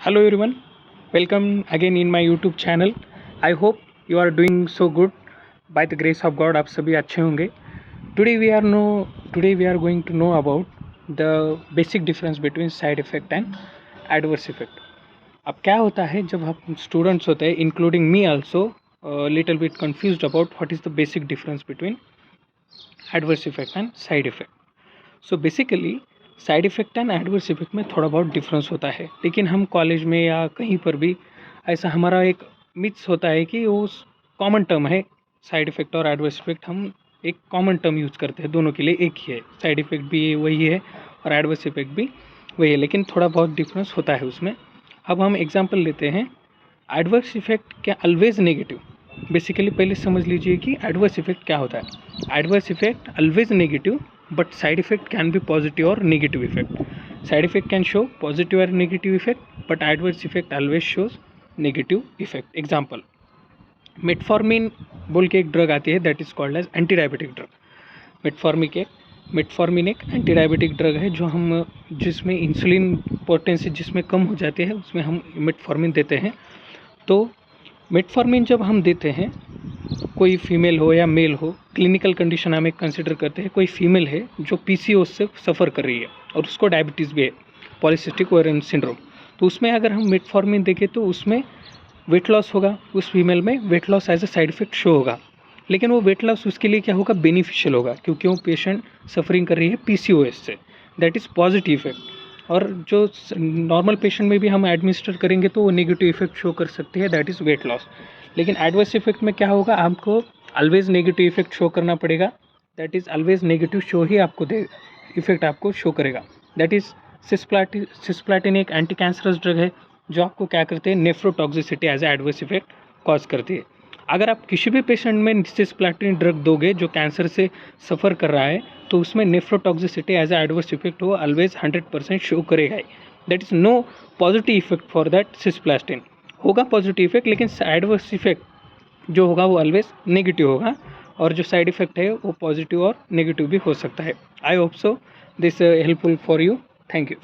Hello everyone, welcome again in my YouTube channel. I hope you are doing so good. By the grace of God आप सभी अच्छे होंगे. Today we are going to know about the basic difference between side effect and adverse effect. अब क्या होता है जब हम स्टूडेंट्स होते हैं, including me also, little bit confused about what is the basic difference between adverse effect and side effect. So basically side effect and adverse effect में थोड़ा बहुत डिफरेंस होता है, लेकिन हम कॉलेज में या कहीं पर भी ऐसा हमारा एक मिथ्स होता है कि वो कॉमन टर्म है. साइड इफ़ेक्ट और एडवर्स इफेक्ट हम एक कॉमन टर्म यूज़ करते हैं, दोनों के लिए एक ही है. साइड इफ़ेक्ट भी वही है और एडवर्स इफेक्ट भी वही है, लेकिन थोड़ा बहुत डिफरेंस होता है उसमें. अब हम एग्जांपल लेते हैं. एडवर्स इफेक्ट क्या ऑलवेज नेगेटिव. बेसिकली पहले समझ लीजिए कि एडवर्स इफेक्ट क्या होता है. Adverse effect always negative, but side effect can be positive or negative effect. Side effect can show positive or negative effect, but adverse effect always shows negative effect. Example, metformin बोल के एक drug आती है, that is called as anti diabetic drug. Metformin एक anti diabetic drug है जो हम जिसमें इंसुलिन पोटेंसी जिसमें कम हो जाती है उसमें हम मेटफॉर्मिन देते हैं. तो मेटफॉर्मिन जब हम देते हैं, कोई फीमेल हो या मेल हो, क्लिनिकल कंडीशन हम एक कंसिडर करते हैं. कोई फीमेल है जो पीसीओएस से सफ़र कर रही है और उसको डायबिटीज़ भी है, पॉलीसिस्टिक ओवेरियन सिंड्रोम. तो उसमें अगर हम मेटफॉर्मिन देखें तो उसमें वेट लॉस होगा, उस फीमेल में weight loss as a side effect show होगा. लेकिन वो वेट लॉस उसके लिए क्या होगा, बेनिफिशियल होगा, क्योंकि वो पेशेंट सफरिंग कर रही है पीसीओएस से. That is positive effect. और जो नॉर्मल पेशेंट में भी हम एडमिनिस्टर करेंगे तो वो नेगेटिव इफेक्ट शो कर सकती है, दैट इज़ वेट लॉस. लेकिन एडवर्स इफेक्ट में क्या होगा, आपको ऑलवेज नेगेटिव इफेक्ट शो करना पड़ेगा. That is always negative show ही आपको दे इफेक्ट आपको शो करेगा. दैट इज़ सिस्प्लाटिन एक एंटी कैंसरस ड्रग है जो आपको क्या करते हैं, nephrotoxicity as a adverse effect cause करती है. अगर आप किसी भी पेशेंट में सिस्प्लाटिन ड्रग दोगे जो कैंसर से सफ़र कर रहा है, तो उसमें nephrotoxicity as a adverse effect वो ऑलवेज 100% शो करेगा ही. That is no positive effect for that cisplatin. होगा पॉजिटिव इफेक्ट, लेकिन एडवर्स इफेक्ट जो होगा वो ऑलवेज नेगेटिव होगा, और जो साइड इफेक्ट है वो पॉजिटिव और नेगेटिव भी हो सकता है. I hope so this helpful for you. Thank you.